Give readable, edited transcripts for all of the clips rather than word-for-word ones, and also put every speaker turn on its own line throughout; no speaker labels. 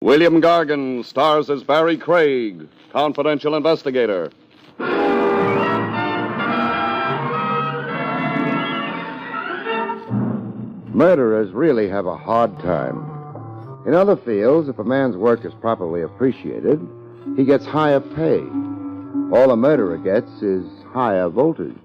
William Gargan stars as Barrie Craig, confidential investigator.
Murderers really have a hard time. In other fields, if a man's work is properly appreciated, he gets higher pay. All a murderer gets is higher voltage.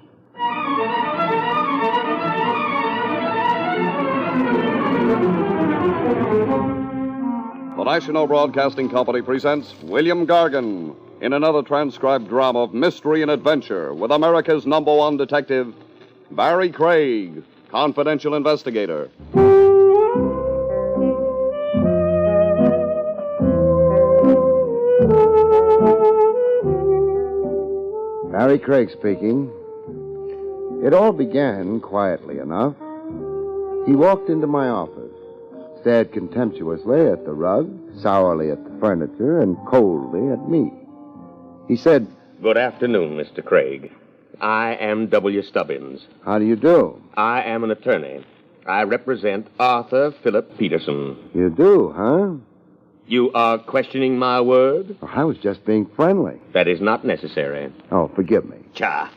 The National Broadcasting Company presents William Gargan in another transcribed drama of mystery and adventure with America's #1 detective, Barrie Craig, confidential investigator.
Barrie Craig speaking. It all began quietly enough. He walked into my office, stared contemptuously at the rug, sourly at the furniture, and coldly at me. He said,
"Good afternoon, Mr. Craig. I am W. Stubbins.
"How do you do?"
I am an attorney. I represent Arthur Philip Peterson."
"You do, huh?"
"You are questioning my word?"
Well, I was just being friendly.
"That is not necessary."
Oh, forgive me.
Cha.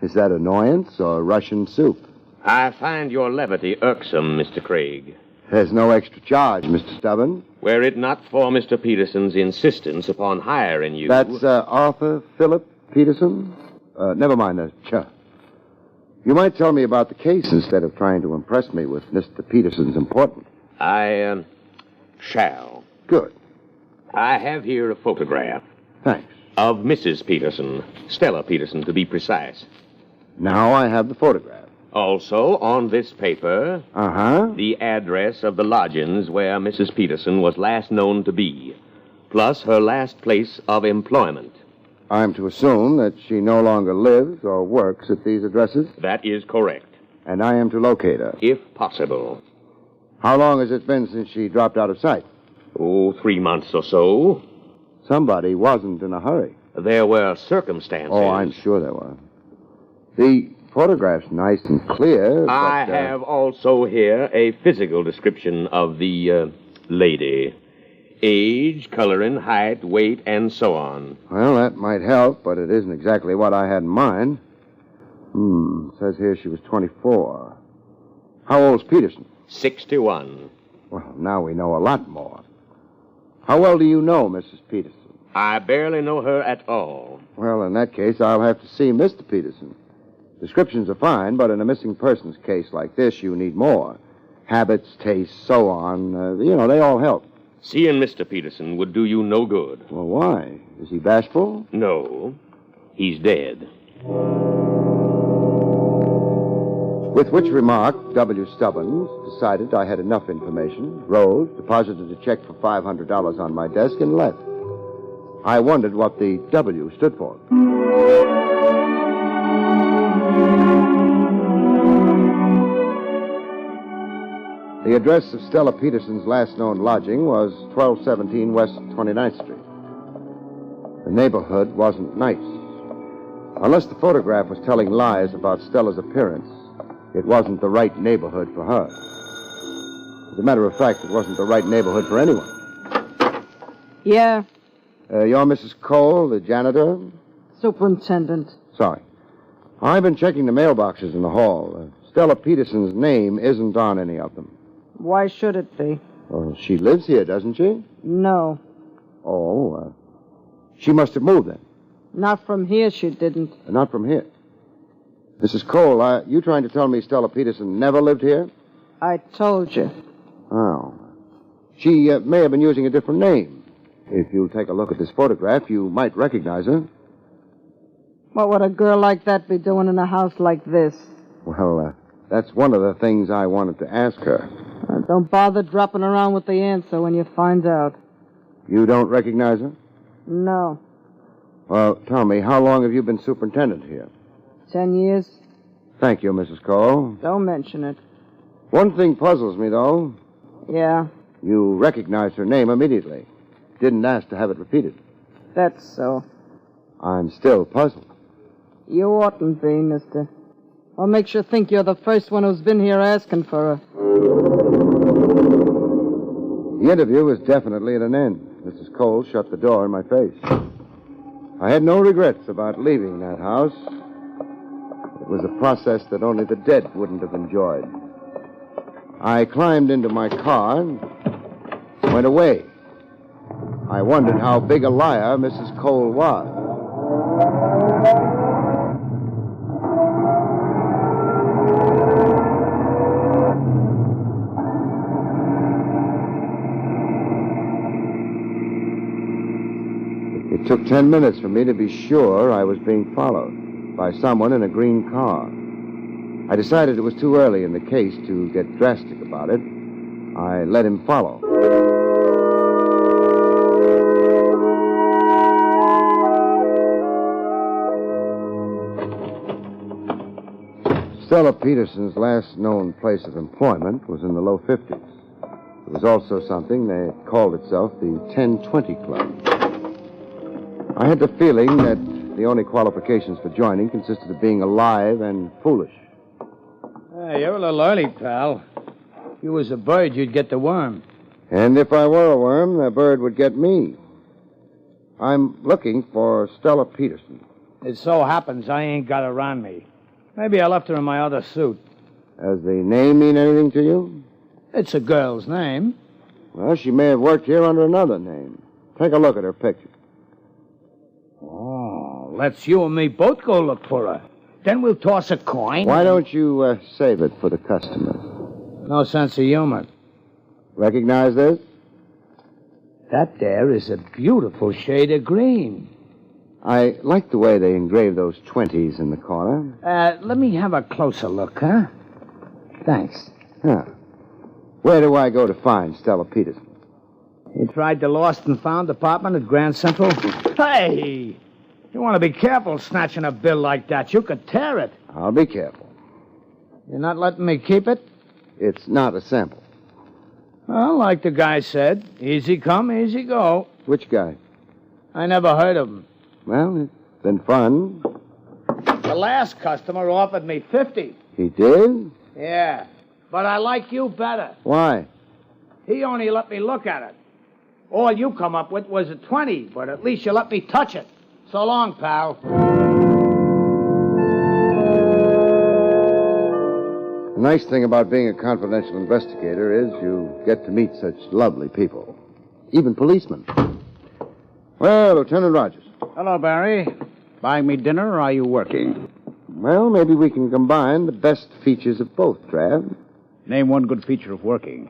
Is that annoyance or Russian soup?
I find your levity irksome, Mr. Craig.
There's no extra charge, Mr. Stubbins.
Were it not for Mr. Peterson's insistence upon hiring you...
That's Arthur Philip Peterson? Never mind the cha. You might tell me about the case instead of trying to impress me with Mr. Peterson's importance.
I shall.
Good.
I have here a photograph.
Thanks.
Of Mrs. Peterson. Stella Peterson, to be precise.
Now I have the photograph.
Also, on this paper, the address of the lodgings where Mrs. Peterson was last known to be, plus her last place of employment.
I'm to assume that she no longer lives or works at these addresses?
That is correct.
And I am to locate her?
If possible.
How long has it been since she dropped out of sight?
3 months or so.
Somebody wasn't in a hurry.
There were circumstances.
Oh, I'm sure there were. The photograph's nice and clear,
I have also here a physical description of the lady. Age, coloring, height, weight, and so on.
Well, that might help, but it isn't exactly what I had in mind. It says here she was 24. How old's Peterson?
61.
Well, now we know a lot more. How well do you know Mrs. Peterson?
I barely know her at all.
Well, in that case, I'll have to see Mr. Peterson. Descriptions are fine, but in a missing persons case like this, you need more. Habits, tastes, so on. They all help.
Seeing Mr. Peterson would do you no good.
Well, why? Is he bashful?
No. He's dead.
With which remark, W. Stubbins decided I had enough information, rose, deposited a check for $500 on my desk, and left. I wondered what the W stood for. The address of Stella Peterson's last known lodging was 1217 West 29th Street. The neighborhood wasn't nice. Unless the photograph was telling lies about Stella's appearance, it wasn't the right neighborhood for her. As a matter of fact, it wasn't the right neighborhood for anyone.
Yeah.
You're Mrs. Cole, the janitor?
Superintendent.
Sorry. I've been checking the mailboxes in the hall. Stella Peterson's name isn't on any of them.
Why should it be?
Well, she lives here, doesn't she?
No.
Oh, she must have moved then.
Not from here, she didn't.
Not from here. Mrs. Cole, you trying to tell me Stella Peterson never lived here?
I told you.
Oh. She may have been using a different name. If you'll take a look at this photograph, you might recognize her.
What would a girl like that be doing in a house like this?
Well, that's one of the things I wanted to ask her.
Don't bother dropping around with the answer when you find out.
You don't recognize her?
No.
Well, tell me, how long have you been superintendent here?
10 years.
Thank you, Mrs. Cole.
Don't mention it.
One thing puzzles me, though.
Yeah?
You recognized her name immediately. Didn't ask to have it repeated.
That's so.
I'm still puzzled.
You oughtn't be, mister. What makes you think you're the first one who's been here asking for her?
The interview was definitely at an end. Mrs. Cole shut the door in my face. I had no regrets about leaving that house. It was a process that only the dead wouldn't have enjoyed. I climbed into my car and went away. I wondered how big a liar Mrs. Cole was. It took 10 minutes for me to be sure I was being followed by someone in a green car. I decided it was too early in the case to get drastic about it. I let him follow. Stella Peterson's last known place of employment was in the low 50s. It was also something that called itself the 1020 Club. I had the feeling that the only qualifications for joining consisted of being alive and foolish.
Hey, you're a little early, pal. If you was a bird, you'd get the worm.
And if I were a worm, the bird would get me. I'm looking for Stella Peterson.
It so happens I ain't got her on me. Maybe I left her in my other suit.
Does the name mean anything to you?
It's a girl's name.
Well, she may have worked here under another name. Take a look at her picture.
Oh, let's you and me both go look for her. Then we'll toss a coin.
Why don't you save it for the customers?
No sense of humor.
Recognize this?
That there is a beautiful shade of green.
I like the way they engrave those 20s in the corner.
Let me have a closer look, huh? Thanks.
Huh. Where do I go to find Stella Peterson?
You tried the Lost and Found department at Grand Central? Hey! You want to be careful snatching a bill like that. You could tear it.
I'll be careful.
You're not letting me keep it?
It's not a sample.
Well, like the guy said, easy come, easy go.
Which guy?
I never heard of him.
Well, it's been fun.
The last customer offered me 50.
He did?
Yeah, but I like you better.
Why?
He only let me look at it. All you come up with was a 20, but at least you let me touch it. So long, pal.
The nice thing about being a confidential investigator is you get to meet such lovely people. Even policemen. Well, Lieutenant Rogers.
Hello, Barrie. Buying me dinner, or are you working?
Well, maybe we can combine the best features of both, Trav.
Name one good feature of working.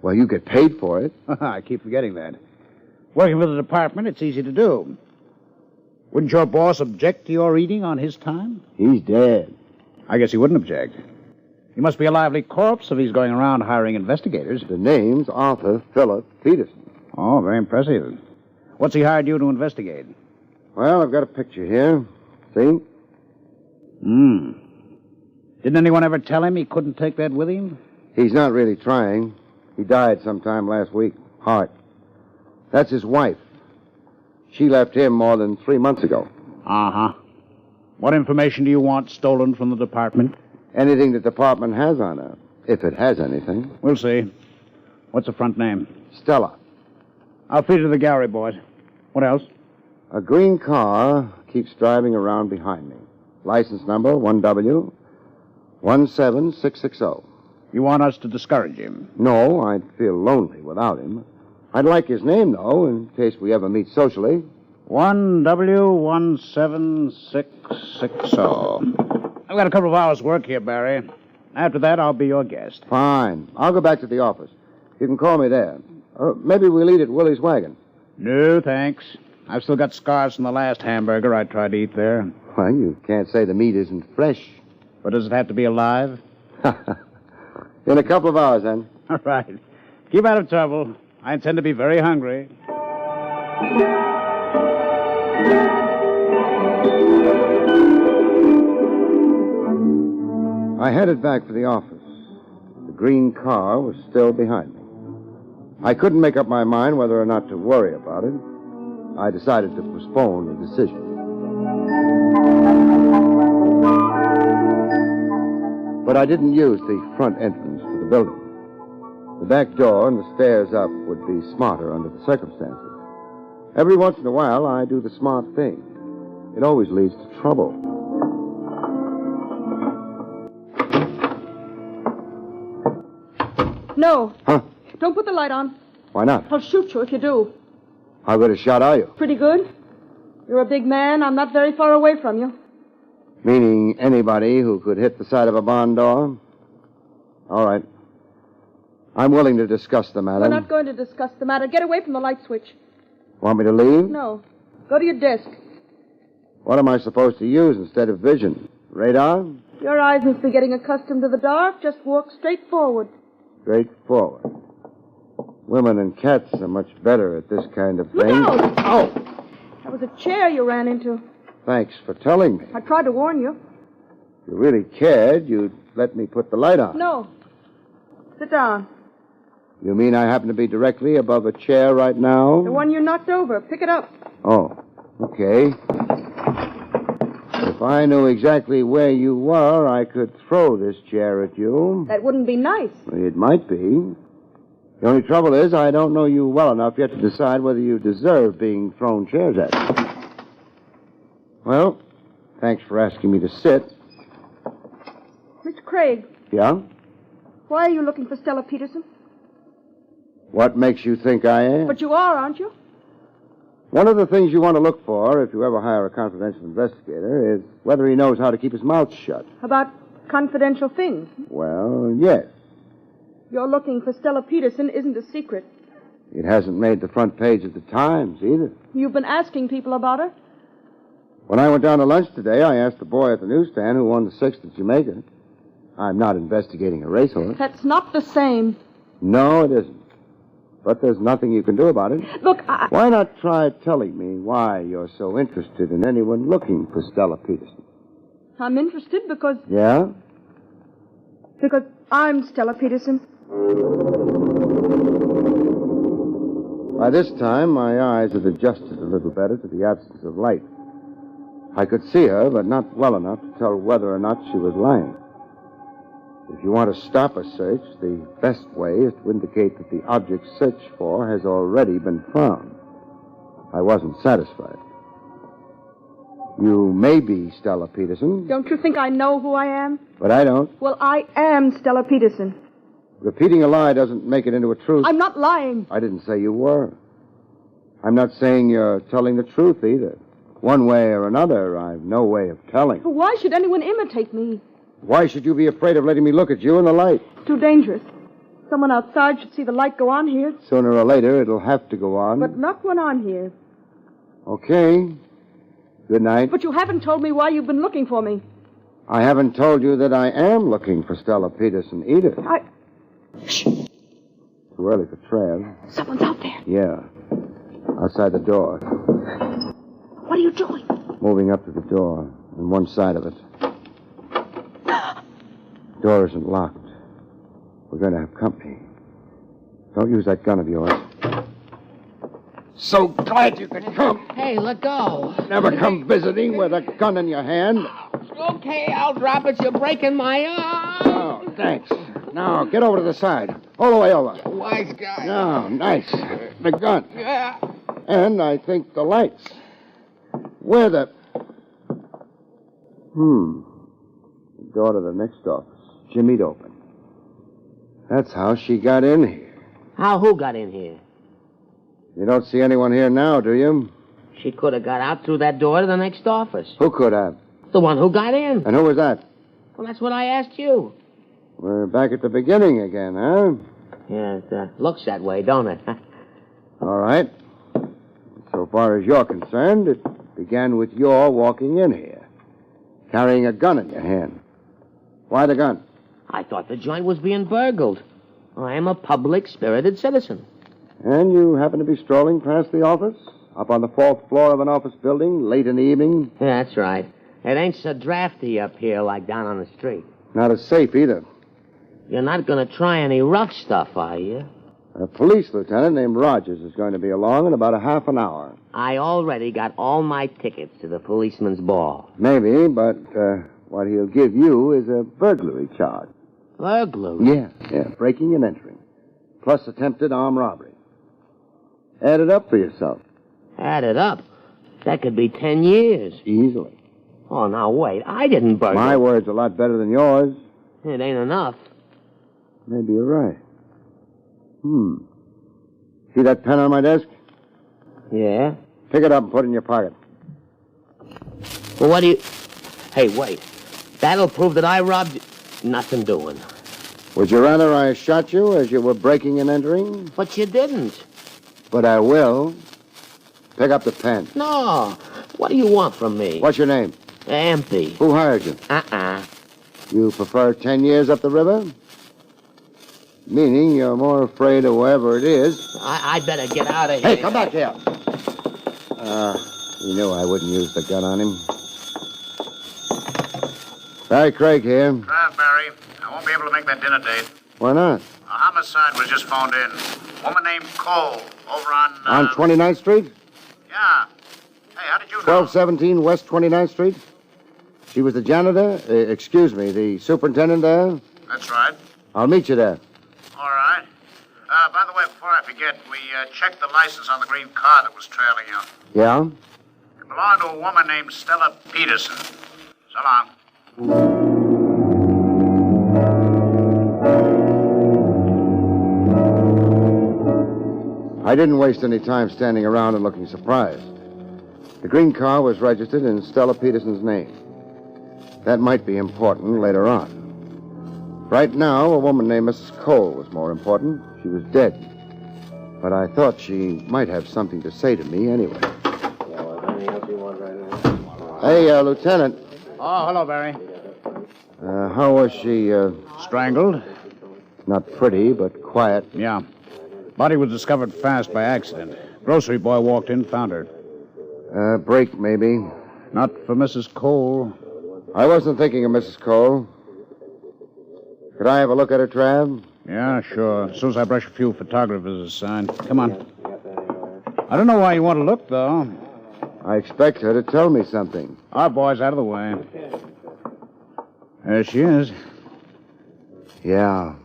Well, you get paid for it.
I keep forgetting that. Working for the department, it's easy to do. Wouldn't your boss object to your eating on his time?
He's dead.
I guess he wouldn't object. He must be a lively corpse if he's going around hiring investigators.
The name's Arthur Philip Peterson.
Oh, very impressive. What's he hired you to investigate?
Well, I've got a picture here. See?
Didn't anyone ever tell him he couldn't take that with him?
He's not really trying. He died sometime last week. Heart. That's his wife. She left him more than 3 months ago.
Uh-huh. What information do you want stolen from the department?
Anything the department has on her, if it has anything.
We'll see. What's the front name?
Stella.
I'll feed it to the gallery, boys. What else?
A green car keeps driving around behind me. License number 1W17660.
You want us to discourage him?
No, I'd feel lonely without him. I'd like his name, though, in case we ever meet socially.
1W17660. I've got a couple of hours' work here, Barrie. After that, I'll be your guest.
Fine. I'll go back to the office. You can call me there. Maybe we'll eat at Willie's Wagon.
No, thanks. I've still got scars from the last hamburger I tried to eat there.
Well, you can't say the meat isn't fresh.
But does it have to be alive?
In a couple of hours, then.
All right. Keep out of trouble. I intend to be very hungry.
I headed back for the office. The green car was still behind me. I couldn't make up my mind whether or not to worry about it. I decided to postpone the decision. But I didn't use the front entrance to the building. The back door and the stairs up would be smarter under the circumstances. Every once in a while, I do the smart thing. It always leads to trouble.
No.
Huh?
Don't put the light on.
Why not?
I'll shoot you if you do.
How good a shot are you?
Pretty good. You're a big man. I'm not very far away from you.
Meaning anybody who could hit the side of a barn door? All right. I'm willing to discuss the matter.
We're not going to discuss the matter. Get away from the light switch.
Want me to leave?
No. Go to your desk.
What am I supposed to use instead of vision? Radar?
Your eyes must be getting accustomed to the dark. Just walk straight forward.
Straight forward. Women and cats are much better at this kind of
Look
thing.
out!
Oh!
That was a chair you ran into.
Thanks for telling me.
I tried to warn you.
If you really cared, you'd let me put the light on.
No. Sit down.
You mean I happen to be directly above a chair right now?
The one you knocked over. Pick it up.
Oh, okay. If I knew exactly where you were, I could throw this chair at you.
That wouldn't be nice.
It might be. The only trouble is I don't know you well enough yet to decide whether you deserve being thrown chairs at. Well, thanks for asking me to sit.
Mr. Craig,
Yeah?
why are you looking for Stella Peterson?
What makes you think I am?
But you are, aren't you?
One of the things you want to look for if you ever hire a confidential investigator is whether he knows how to keep his mouth shut.
About confidential things.
Well, yes.
You're looking for Stella Peterson isn't a secret.
It hasn't made the front page of the Times either.
You've been asking people about her.
When I went down to lunch today, I asked the boy at the newsstand who won the 6th at Jamaica. I'm not investigating a racehorse.
That's not the same.
No, it isn't. But there's nothing you can do about it.
Look,
Why not try telling me why you're so interested in anyone looking for Stella Peterson?
I'm interested because
Yeah?
I'm Stella Peterson.
By this time, my eyes had adjusted a little better to the absence of light. I could see her, but not well enough to tell whether or not she was lying. If you want to stop a search, the best way is to indicate that the object searched for has already been found. I wasn't satisfied. You may be Stella Peterson,
Don't you think I know who I am?
but I don't.
Well, I am Stella Peterson.
Repeating a lie doesn't make it into a truth.
I'm not lying.
I didn't say you were. I'm not saying you're telling the truth either. One way or another, I've no way of telling.
Why should anyone imitate me?
Why should you be afraid of letting me look at you in the light?
It's too dangerous. Someone outside should see the light go on here,
Sooner or later, it'll have to go on.
but not when I'm here.
Okay. Good night.
But you haven't told me why you've been looking for me.
I haven't told you that I am looking for Stella Peterson either.
Shh.
Too early for Trav.
Someone's out there.
Yeah. Outside the door.
What are you doing?
Moving up to the door on one side of it. Door isn't locked. We're going to have company. Don't use that gun of yours. So glad you could come.
Hey, let go.
Never come visiting with a gun in your hand.
Okay, I'll drop it. You're breaking my arm.
Oh, thanks. Now, get over to the side. All the way over.
Wise guy.
Now, nice. The gun.
Yeah.
And I think the lights. Where the... The door to the next office. Jimmy'd open. That's how she got in here.
How who got in here?
You don't see anyone here now, do you?
She could have got out through that door to the next office.
Who could have?
The one who got in.
And who was that?
Well, that's what I asked you.
We're back at the beginning again, huh?
Yeah, it looks that way, don't it?
All right. So far as you're concerned, it began with your walking in here, carrying a gun in your hand. Why the gun?
I thought the joint was being burgled. I am a public-spirited citizen.
And you happen to be strolling past the office? Up on the 4th floor of an office building, late in the evening?
Yeah, that's right. It ain't so drafty up here like down on the street.
Not as safe either.
You're not going to try any rough stuff, are you?
A police lieutenant named Rogers is going to be along in about a half an hour.
I already got all my tickets to the policeman's ball.
Maybe, but what he'll give you is a burglary charge.
Burglary?
Yeah, breaking and entering. plus attempted armed robbery. Add it up for yourself.
Add it up. That could be 10 years.
Easily.
Oh, now wait. I didn't burgle.
My word's a lot better than yours.
It ain't enough.
Maybe you're right. See that pen on my desk?
Yeah?
Pick it up and put it in your pocket.
Well, what do you... Hey, wait. That'll prove that I robbed you. Nothing doing.
Would you rather I shot you as you were breaking and entering?
But you didn't.
But I will. Pick up the pen.
No. What do you want from me?
What's your name?
Empty.
Who hired you? You prefer 10 years up the river? Meaning you're more afraid of whoever it is.
I'd better get out of here.
Hey, come back here. You knew I wouldn't use the gun on him. Barrie Craig here.
Barrie. I won't be able to make that dinner date.
Why not?
A homicide was just phoned in. Woman named Cole over on...
On 29th Street?
Yeah. Hey, how did you know?
1217 West 29th Street? She was the janitor? The superintendent there?
That's right.
I'll meet you there.
All right. By the way, before I forget, we checked the license on the green car that was trailing you.
Yeah?
It belonged to a woman named Stella Peterson. So long.
I didn't waste any time standing around and looking surprised. The green car was registered in Stella Peterson's name. That might be important later on. Right now, a woman named Mrs. Cole was more important. She was dead. But I thought she might have something to say to me anyway. Hey, Lieutenant.
Oh, hello, Barrie.
How was she,
Strangled?
Not pretty, but quiet?
Yeah. Body was discovered fast by accident. Grocery boy walked in, found her.
Break, maybe.
Not for Mrs. Cole.
I wasn't thinking of Mrs. Cole. Could I have a look at her, Trav?
Yeah, sure. As soon as I brush a few photographers aside. Come on. I don't know why you want to look, though.
I expect her to tell me something.
Our boy's out of the way. There she is.
Yeah.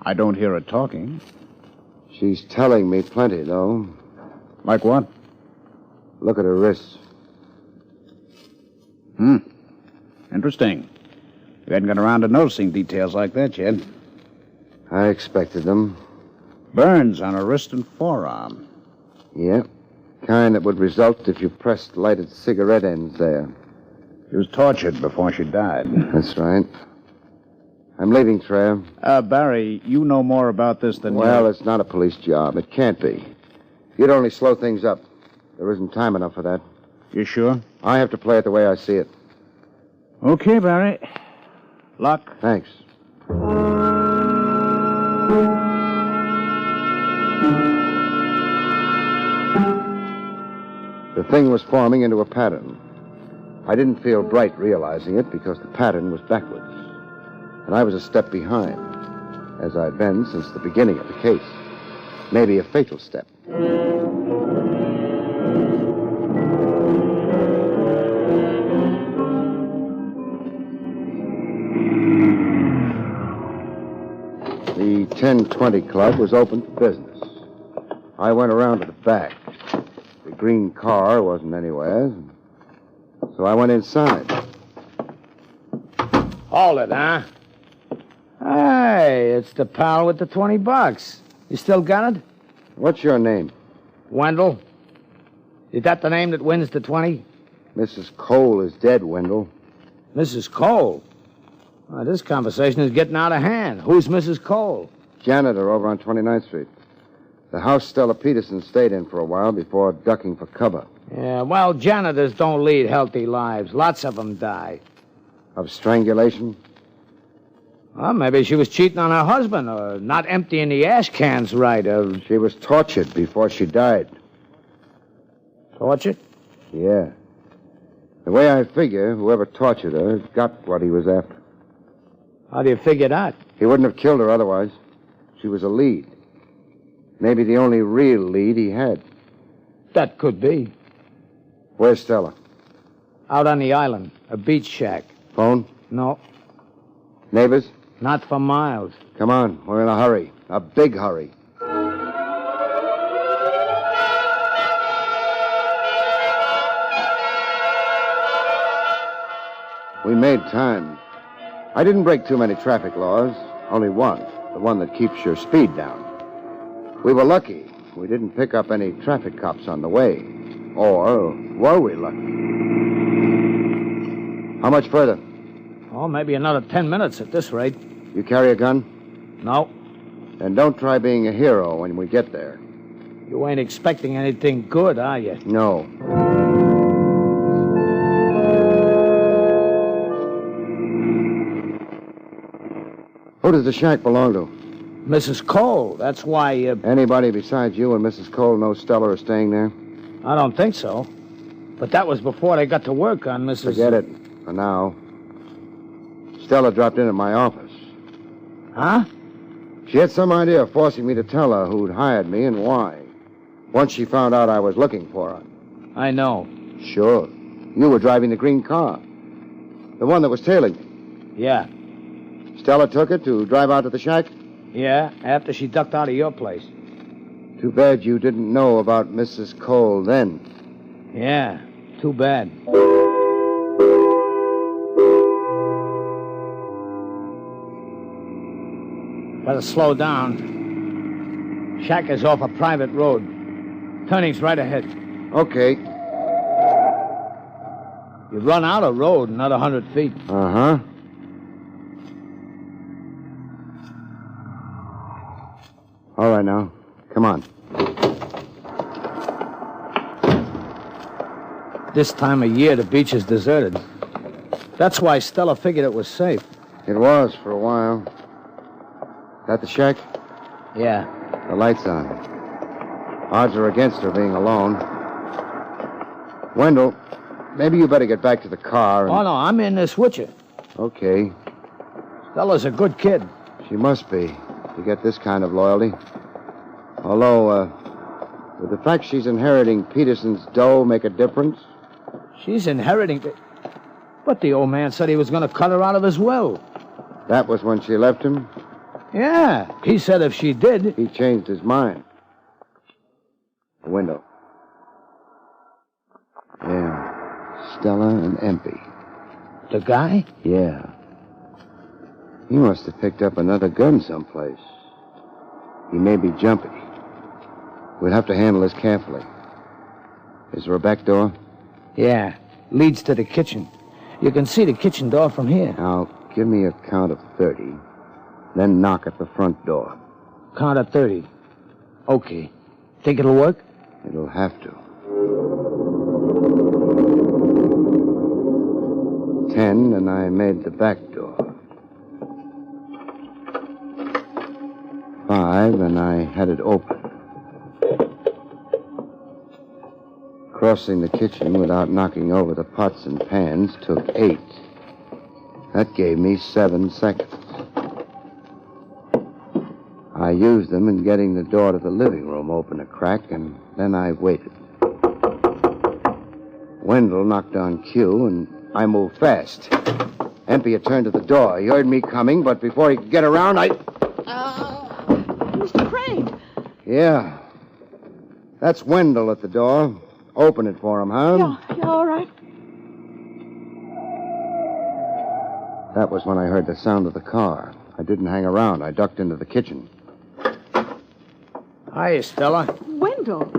I don't hear her talking.
She's telling me plenty, though.
Like what?
Look at her wrists.
Interesting. You hadn't got around to noticing details like that yet.
I expected them.
Burns on her wrist and forearm.
Yep. Kind that would result if you pressed lighted cigarette ends there.
She was tortured before she died.
That's right. I'm leaving, Trav.
Barrie, you know more about this than
Well, it's not a police job. It can't be. You'd only slow things up. There isn't time enough for that.
You sure?
I have to play it the way I see it.
Okay, Barrie. Luck.
Thanks. The thing was forming into a pattern. I didn't feel bright realizing it because the pattern was backwards. And I was a step behind, as I'd been since the beginning of the case. Maybe a fatal step. The 1020 Club was open for business. I went around to the back. The green car wasn't anywhere, so I went inside.
Hold it, huh? Hey, it's the pal with the $20. You still got it?
What's your name?
Wendell? Is that the name that wins the 20?
Mrs. Cole is dead, Wendell.
Mrs. Cole? This conversation is getting out of hand. Who's Mrs. Cole?
Janitor over on 29th Street. The house Stella Peterson stayed in for a while before ducking for cover.
Yeah, well, janitors don't lead healthy lives. Lots of them die.
Of strangulation?
Well, maybe she was cheating on her husband or not emptying the ash cans right.
She was tortured before she died.
Tortured?
Yeah. The way I figure, whoever tortured her got what he was after.
How do you figure that?
He wouldn't have killed her otherwise. She was a lead. Maybe the only real lead he had.
That could be.
Where's Stella?
Out on the island. A beach shack.
Phone?
No.
Neighbors?
Not for miles.
Come on, we're in a hurry. A big hurry. We made time. I didn't break too many traffic laws. Only one. The one that keeps your speed down. We were lucky. We didn't pick up any traffic cops on the way. Or were we lucky? How much further?
Oh, maybe another 10 minutes at this rate.
You carry a gun?
No.
Then don't try being a hero when we get there.
You ain't expecting anything good, are you?
No. Who does the shack belong to?
Mrs. Cole. That's why,
Anybody besides you and Mrs. Cole know Stella are staying there?
I don't think so. But that was before they got to work on Mrs.
Forget it. For now. Stella dropped in at my office.
Huh?
She had some idea of forcing me to tell her who'd hired me and why. Once she found out I was looking for her.
I know.
Sure. You were driving the green car. The one that was tailing me.
Yeah.
Stella took it to drive out to the shack?
Yeah, after she ducked out of your place.
Too bad you didn't know about Mrs. Cole then.
Yeah, too bad. Better slow down. Shack is off a private road. Turning's right ahead.
Okay.
You run out of road another 100 feet.
Uh-huh. All right, now. Come on.
This time of year, the beach is deserted. That's why Stella figured it was safe.
It was for a while. That the shack?
Yeah.
The light's on. Odds are against her being alone. Wendell, maybe you better get back to the car and...
Oh, no, I'm in this with you.
Okay.
Stella's a good kid.
She must be, to get this kind of loyalty. Although, would the fact she's inheriting Peterson's dough make a difference?
She's inheriting... But the old man said he was going to cut her out of his will.
That was when she left him?
Yeah, he said if she did...
He changed his mind. The window. Yeah. Stella and Empey.
The guy?
Yeah. He must have picked up another gun someplace. He may be jumpy. We'll have to handle this carefully. Is there a back door?
Yeah. Leads to the kitchen. You can see the kitchen door from here.
Now, give me a count of 30. Then knock at the front door.
Count of 30. Okay. Think it'll work?
It'll have to. 10, and I made the back door. 5, and I had it open. Crossing the kitchen without knocking over the pots and pans took 8. That gave me 7 seconds. I used them in getting the door to the living room open a crack, and then I waited. Wendell knocked on cue, and I moved fast. Empey had turned to the door. He heard me coming, but before he could get around,
Mr. Crane.
Yeah. That's Wendell at the door. Open it for him, huh?
Yeah, all right.
That was when I heard the sound of the car. I didn't hang around. I ducked into the kitchen.
Hiya, Stella.
Wendell.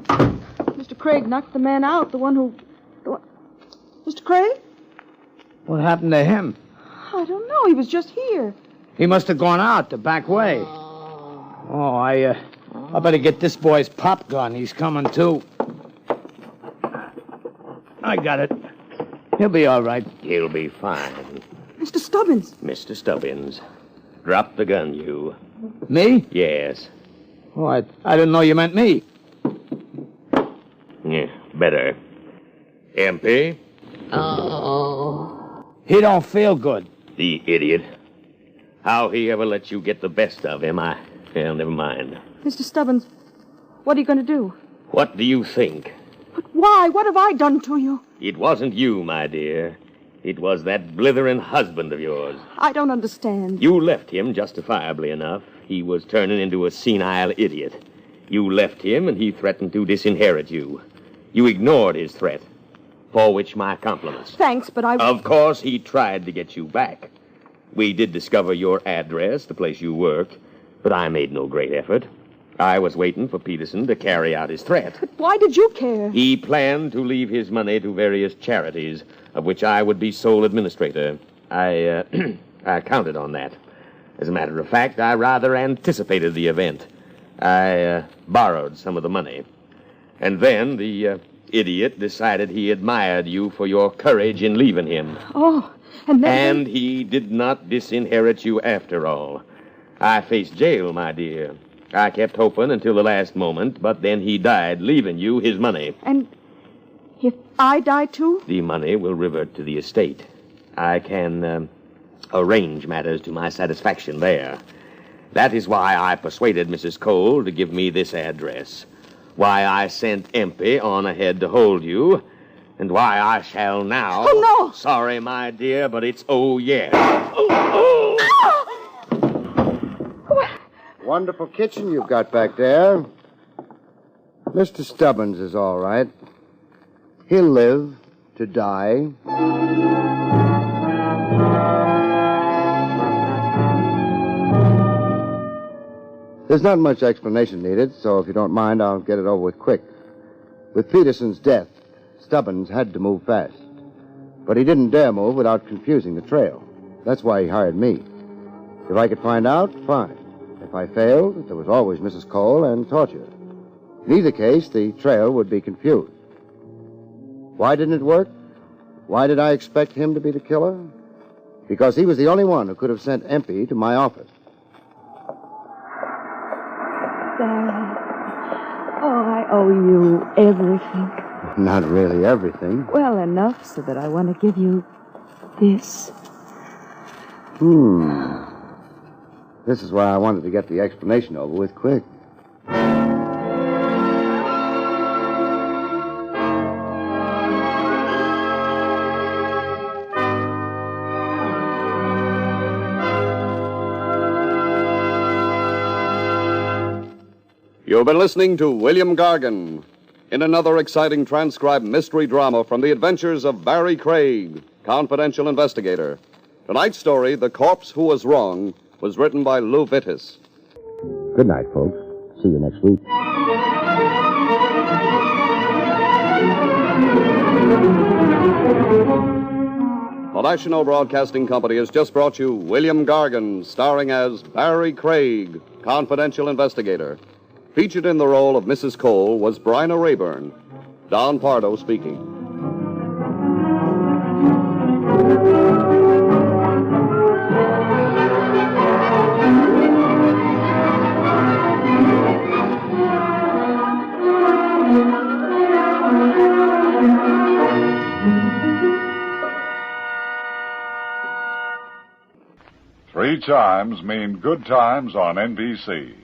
Mr. Craig knocked the man out, the one... Mr. Craig?
What happened to him?
I don't know. He was just here.
He must have gone out the back way. Oh, I better get this boy's pop gun. He's coming, too. I got it. He'll be all right.
He'll be fine.
Mr. Stubbins.
Mr. Stubbins. Drop the gun, you.
Me?
Yes.
Oh, I didn't know you meant me.
Yeah, better. Empey?
Oh.
He don't feel good.
The idiot. How he ever let you get the best of him, well, never mind.
Mr. Stubbins, what are you going to do?
What do you think?
But why? What have I done to you?
It wasn't you, my dear. It was that blithering husband of yours.
I don't understand.
You left him justifiably enough. He was turning into a senile idiot. You left him, and he threatened to disinherit you. You ignored his threat, for which my compliments.
Thanks, but I...
Of course, he tried to get you back. We did discover your address, the place you worked, but I made no great effort. I was waiting for Peterson to carry out his threat.
But why did you care?
He planned to leave his money to various charities, of which I would be sole administrator. I counted on that. As a matter of fact, I rather anticipated the event. I borrowed some of the money. And then the idiot decided he admired you for your courage in leaving him.
Oh, and then...
And he did not disinherit you after all. I faced jail, my dear. I kept hoping until the last moment, but then he died, leaving you his money.
And if I die too?
The money will revert to the estate. I can arrange matters to my satisfaction there. That is why I persuaded Mrs. Cole to give me this address. Why I sent Empey on ahead to hold you, and why I shall now...
Oh, no!
Sorry, my dear, but it's oh, yeah.
Wonderful kitchen you've got back there. Mr. Stubbins is all right. He'll live to die. There's not much explanation needed, so if you don't mind, I'll get it over with quick. With Peterson's death, Stubbins had to move fast. But he didn't dare move without confusing the trail. That's why he hired me. If I could find out, fine. If I failed, there was always Mrs. Cole and torture. In either case, the trail would be confused. Why didn't it work? Why did I expect him to be the killer? Because he was the only one who could have sent Empey to my office.
Barrie. Oh, I owe you everything.
Not really everything.
Well, enough so that I want to give you this.
This is why I wanted to get the explanation over with quick.
You've been listening to William Gargan in another exciting transcribed mystery drama from the adventures of Barrie Craig, confidential investigator. Tonight's story, The Corpse Who Was Wrong, was written by Lou Vittis.
Good night, folks. See you next week.
The National Broadcasting Company has just brought you William Gargan, starring as Barrie Craig, confidential investigator. Featured in the role of Mrs. Cole was Bryna Rayburn. Don Pardo speaking.
Three chimes mean good times on NBC.